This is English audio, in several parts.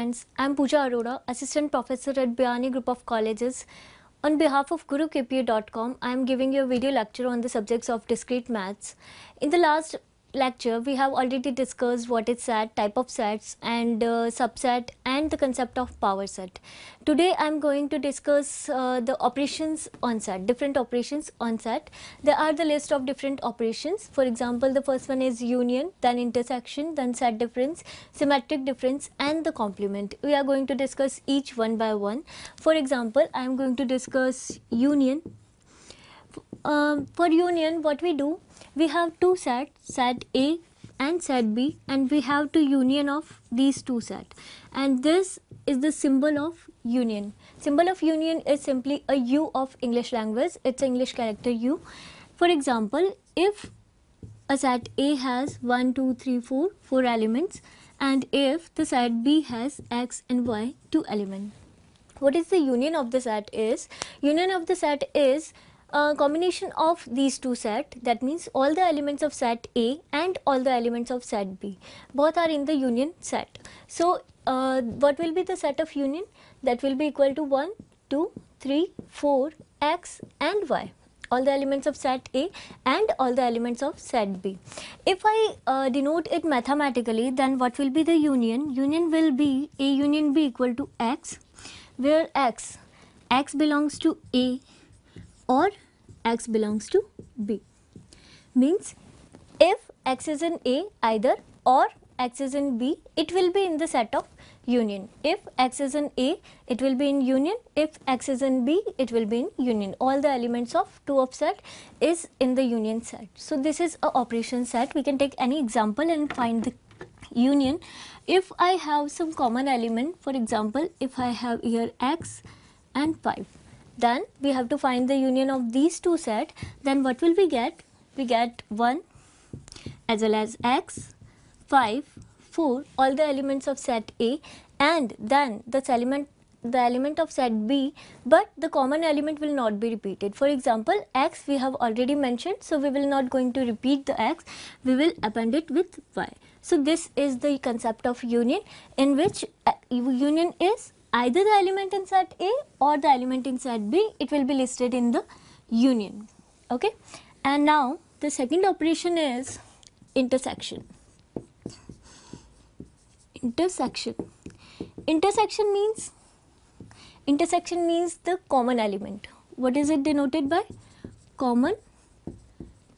friends, I am Pooja Arora, Assistant Professor at Biyani Group of Colleges. On behalf of GuruKPA.com, I am giving you a video lecture on the subjects of discrete maths. In the last lecture, we have already discussed what is set, type of sets and subset and the concept of power set. Today I am going to discuss the operations on set, different operations on set. There are the list of different operations. For example, the first one is union, then intersection, then set difference, symmetric difference and the complement. We are going to discuss each one by one. For example, I am going to discuss union. For union, what we do, we have two sets, set A and set B, and we have the union of these two sets, and this is the symbol of union. Symbol of union is simply a U of English language. It's English character U. For example, if a set A has 1, 2, 3, 4 elements, and if the set B has X and Y 2 elements. What is the union of the set is? Union of the set is a combination of these two sets, that means all the elements of set A and all the elements of set B, both are in the union set. So what will be the set of union? That will be equal to 1, 2, 3, 4, X and Y, all the elements of set A and all the elements of set B. If I denote it mathematically, then what will be the union? Union will be A union B equal to X, where X belongs to A or X belongs to B. Means if X is in A either or X is in B, it will be in the set of union. If X is in A, it will be in union. If X is in B, it will be in union. All the elements of 2 of set is in the union set. So this is a operation set. We can take any example and find the union. If I have some common element, for example, if I have here X and 5, then we have to find the union of these two sets. Then what will we get? We get 1 as well as X, 5, 4, all the elements of set A, and then the element of set B, but the common element will not be repeated. For example, X we have already mentioned, so we will not going to repeat the X, we will append it with Y. So this is the concept of union, in which union is either the element in set A or the element in set B, it will be listed in the union. Okay, and now the second operation is intersection. Intersection means the common element. What is it denoted by? Common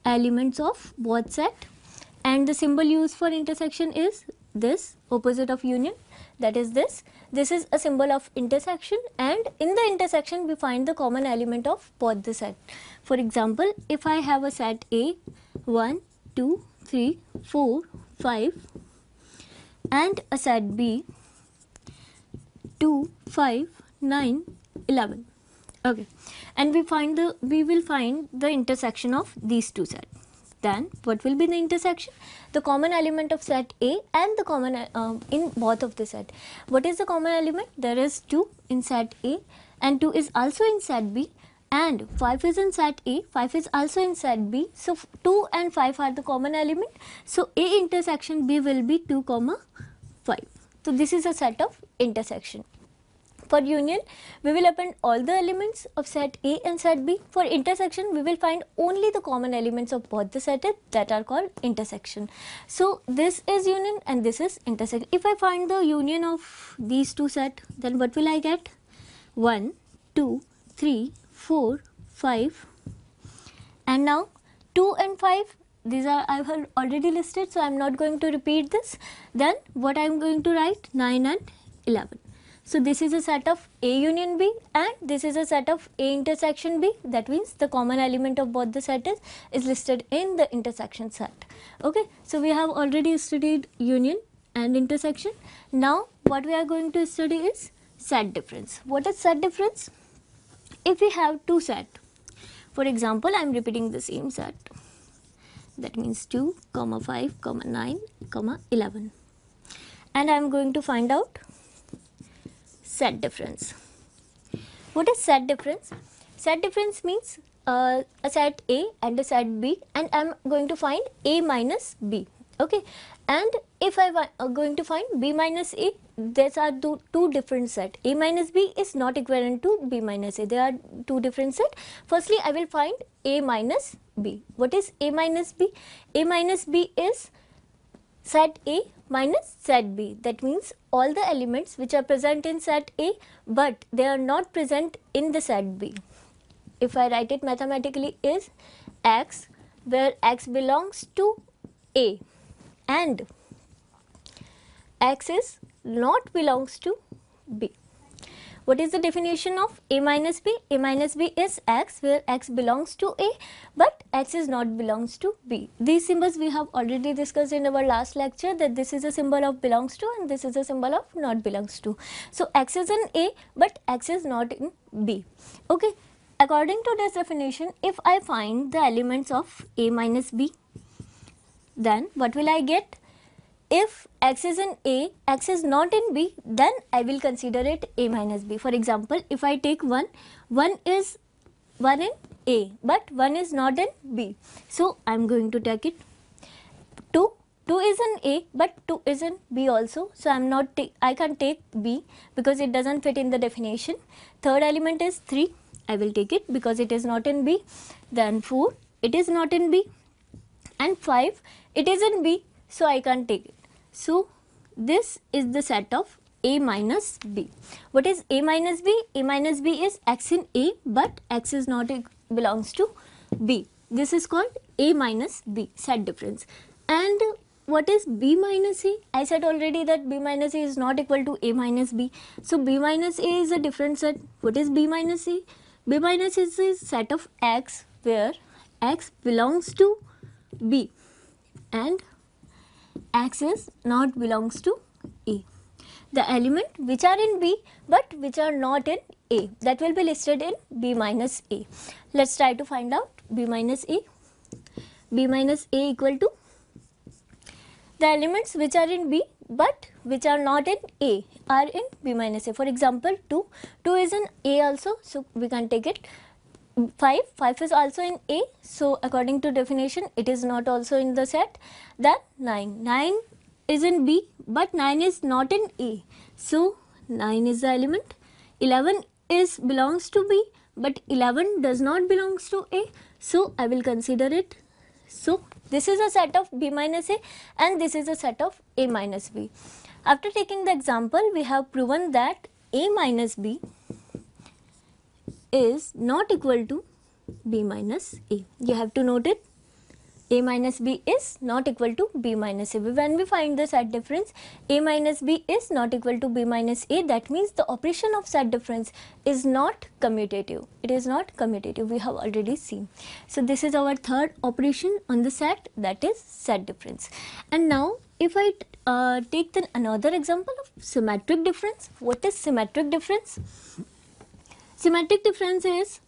elements of both set, and the symbol used for intersection is this, opposite of union, that is this. This is a symbol of intersection, and in the intersection we find the common element of both the set. For example, if I have a set A 1, 2, 3, 4, 5 and a set B 2, 5, 9, 11. Okay, and we will find the intersection of these two sets. Then what will be the intersection? The common element of set A and the common in both of the set. What is the common element? There is 2 in set A and 2 is also in set B, and 5 is in set A, 5 is also in set B. So 2 and 5 are the common element. So A intersection B will be 2, 5. So this is a set of intersection. For union, we will append all the elements of set A and set B. For intersection, we will find only the common elements of both the sets that are called intersection. So this is union and this is intersection. If I find the union of these two sets, then what will I get? 1, 2, 3, 4, 5, and now 2 and 5. These are I have already listed, so I am not going to repeat this. Then what I am going to write? 9 and 11. So this is a set of A union B and this is a set of A intersection B. That means the common element of both the sets is listed in the intersection set. Okay, so we have already studied union and intersection. Now what we are going to study is set difference. What is set difference? If we have two sets, for example, I am repeating the same set. That means 2, 5, 9, 11, and I am going to find out set difference. What is set difference? Set difference means a set A and a set B, and I am going to find A minus B. Okay, and if I am going to find b minus a, these are two different set. A minus b is not equivalent to b minus a. They are two different set. Firstly, I will find a minus b. What is a minus b? A minus b is set A minus set B. That means all the elements which are present in set A but they are not present in the set B. If I write it mathematically is x, where x belongs to A and x is not belongs to B. What is the definition of A minus B? A minus B is x, where x belongs to A but x is not belongs to B. These symbols we have already discussed in our last lecture, that this is a symbol of belongs to and this is a symbol of not belongs to. So x is in A but x is not in B. Okay. According to this definition, if I find the elements of A minus B, then what will I get? If x is in A, x is not in B, then I will consider it A minus B. For example, if I take 1, 1 is 1 in A, but 1 is not in B. So, I am going to take it. 2, 2 is in A, but 2 is in B also. So, I can't take B because it doesn't fit in the definition. Third element is 3. I will take it because it is not in B. Then 4, it is not in B. And 5, it is in B, so I can't take it. So, this is the set of A minus B. What is A minus B? A minus B is x in A but x is not belongs to B. This is called A minus B, set difference. And what is B minus A? I said already that B minus A is not equal to A minus B. So, B minus A is a different set. What is B minus A? B minus A is a set of x where x belongs to B and x is not belongs to A. The element which are in B but which are not in A, that will be listed in B minus A. Let's try to find out B minus A. B minus A equal to the elements which are in B but which are not in A are in B minus A. For example, 2, 2 is in A also, so we can take it. 5, 5 is also in A, so according to definition it is not also in the set. Then 9, 9 is in B but 9 is not in A, so 9 is the element. 11 is belongs to B but 11 does not belongs to A, so I will consider it. So this is a set of B minus A and this is a set of A minus B. After taking the example, we have proven that A minus B is not equal to B minus A. You have to note it. A minus B is not equal to B minus A. When we find the set difference, A minus B is not equal to B minus A, that means the operation of set difference is not commutative. It is not commutative, we have already seen. So this is our third operation on the set, that is set difference. And now if I take then another example of symmetric difference. What is symmetric difference? Symmetric difference is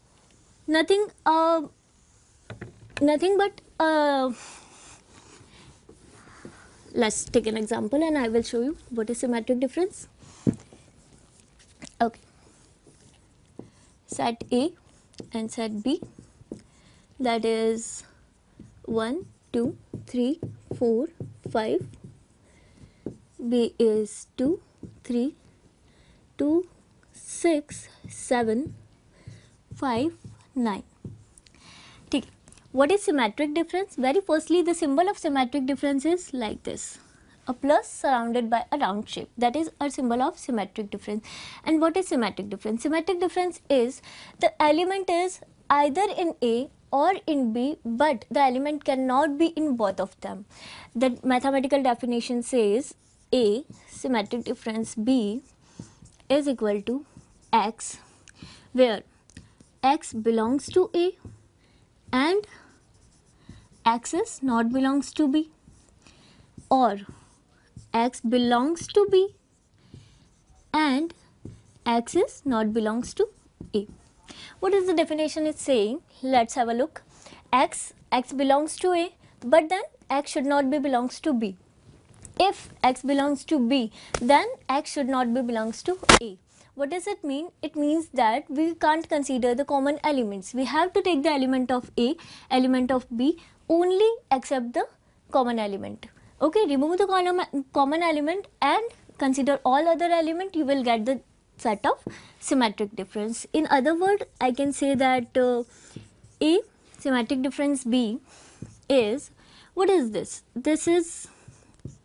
nothing but let's take an example and I will show you what is symmetric difference. Okay, set A and set B, that is 1, 2, 3, 4, 5. B is 2, 3, 2, 6, 7, 5, 9. ठीक. What is symmetric difference? Very firstly, the symbol of symmetric difference is like this, a plus surrounded by a round shape. That is a symbol of symmetric difference. And what is symmetric difference? Symmetric difference is the element is either in A or in B, but the element cannot be in both of them. The mathematical definition says A symmetric difference B is equal to x, where x belongs to A and x is not belongs to B, or x belongs to B and x is not belongs to A. What is the definition it's saying? Let's have a look. X belongs to A, but then x should not be belongs to B. If x belongs to B, then x should not be belongs to A. What does it mean? It means that we can't consider the common elements. We have to take the element of A, element of B, only accept the common element. Okay, remove the common element and consider all other element, you will get the set of symmetric difference. In other words, I can say that A symmetric difference B is, what is this? This is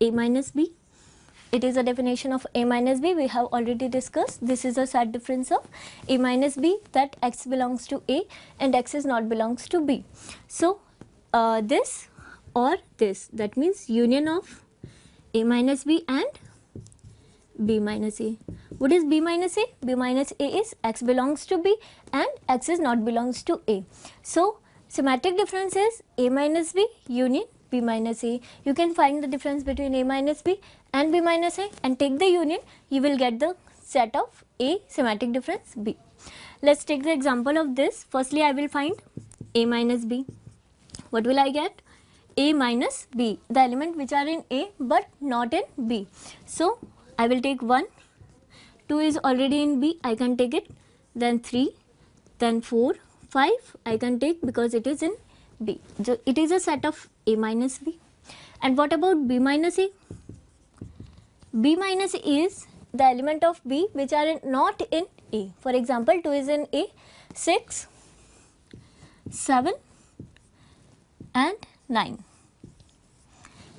A minus B. It is a definition of A minus B, we have already discussed. This is a set difference of A minus B, that x belongs to A and x is not belongs to B. So this or this, that means union of A minus B and B minus A. What is B minus A? B minus A is x belongs to B and x is not belongs to A. So symmetric difference is A minus B union B minus A. You can find the difference between A minus B and B minus A and take the union, you will get the set of A symmetric difference B. Let's take the example of this. Firstly, I will find A minus B. What will I get? A minus B, the element which are in A but not in B. So I will take 1, 2 is already in B, I can take it, then 3, then 4, 5 I can take because it is in B. So it is a set of A minus B. And what about B minus A? B minus A is the element of B which are not in A. For example, 2 is in A, 6, 7 and 9.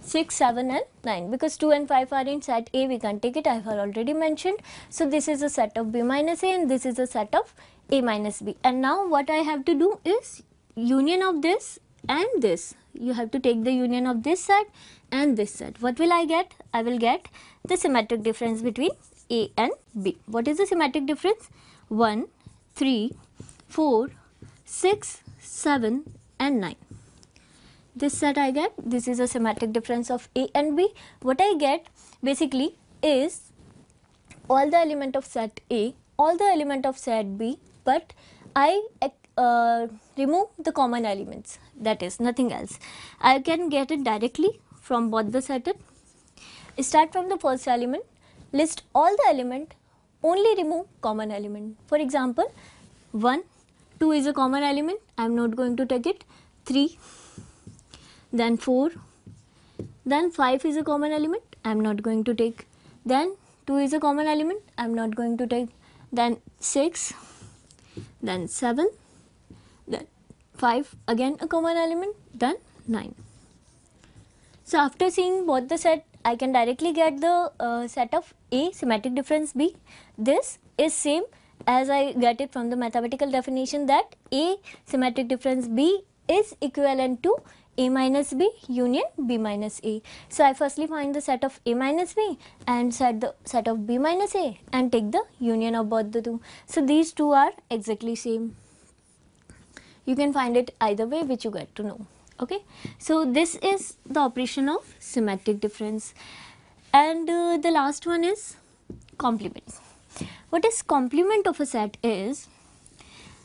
6, 7 and 9, because 2 and 5 are in set A, we can take it, I have already mentioned. So this is a set of B minus A and this is a set of A minus B. And now what I have to do is union of this and this. You have to take the union of this set and this set. What will I get? I will get the symmetric difference between A and B. What is the symmetric difference? 1, 3, 4, 6, 7 and 9. This set I get, this is a symmetric difference of A and B. What I get basically is all the element of set A, all the element of set B, but I remove the common elements, that is nothing else. I can get it directly from both the set. Start from the first element, list all the element, only remove common element. For example, 1, 2 is a common element, I am not going to take it, 3, then 4, then 5 is a common element, I am not going to take, then 2 is a common element, I am not going to take, then 6, then 7, then 5 again a common element, then 9. So after seeing both the set, I can directly get the set of A symmetric difference B. This is same as I get it from the mathematical definition, that A symmetric difference B is equivalent to A minus B union B minus A. So I firstly find the set of A minus B and set the set of B minus A and take the union of both the two. So these two are exactly same. You can find it either way which you get to know. Okay, so this is the operation of symmetric difference. And the last one is complement. What is complement of a set is,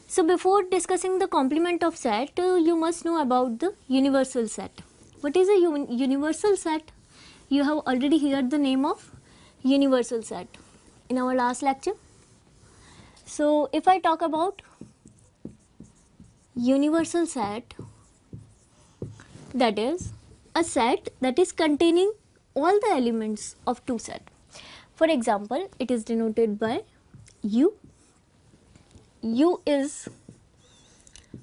so before discussing the complement of set, you must know about the universal set. What is a universal set? You have already heard the name of universal set in our last lecture. So if I talk about universal set, that is a set that is containing all the elements of two sets. For example, it is denoted by U. U is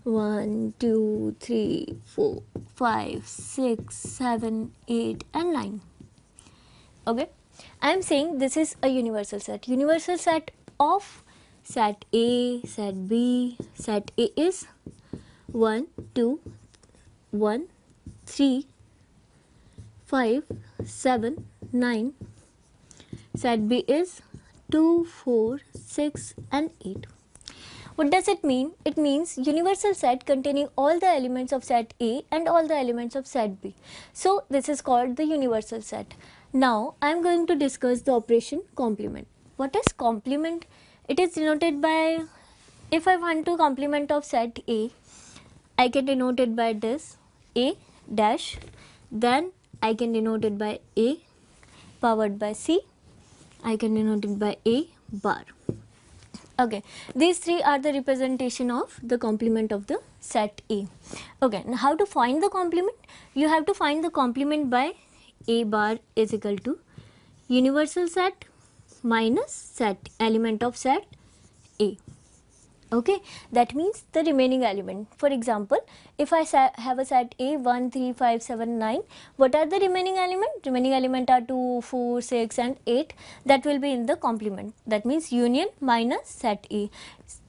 1, 2, 3, 4, 5, 6, 7, 8 and 9. Okay, I am saying this is a universal set. Universal set of set A, set B. Set A is 1, 2, 1, 3, 5, 7, 9. Set B is 2, 4, 6 and 8. What does it mean? It means universal set containing all the elements of set A and all the elements of set B. So this is called the universal set. Now I am going to discuss the operation complement. What is complement? It is denoted by, if I want to complement of set A, I can denote it by this A dash, then I can denote it by A powered by C, I can denote it by A bar. Okay, these three are the representation of the complement of the set A. Okay, now how to find the complement? You have to find the complement by A bar is equal to universal set minus set element of set A. Okay, that means the remaining element. For example, if I have a set A 1, 3, 5, 7, 9, what are the remaining element? Remaining element are 2, 4, 6 and 8. That will be in the complement. That means union minus set A.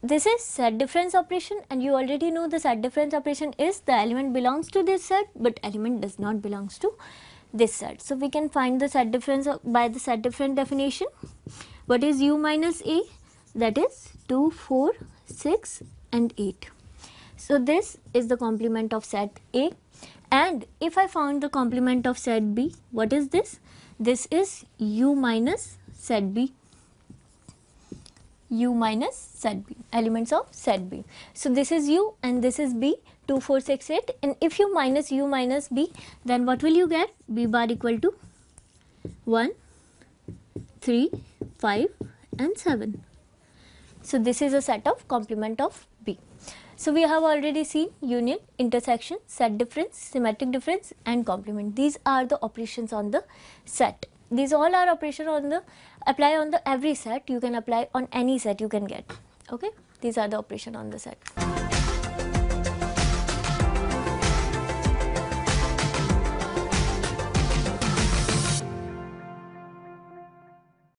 This is set difference operation, and you already know the set difference operation is the element belongs to this set but element does not belongs to this set. So we can find the set difference by the set difference definition. What is U minus A? That is 2, 4, 6 and 8. So this is the complement of set A, and if I found the complement of set B, what is this? This is U minus set B. U minus set B, elements of set B. So this is U and this is B, 2, 4, 6, 8, and if you minus U minus B, then what will you get? B bar equal to 1, 3, 5 and 7. So this is a set of complement of B. So we have already seen union, intersection, set difference, symmetric difference and complement. These are the operations on the set. These all are operation on the apply on the every set. You can apply on any set you can get. Okay, these are the operation on the set.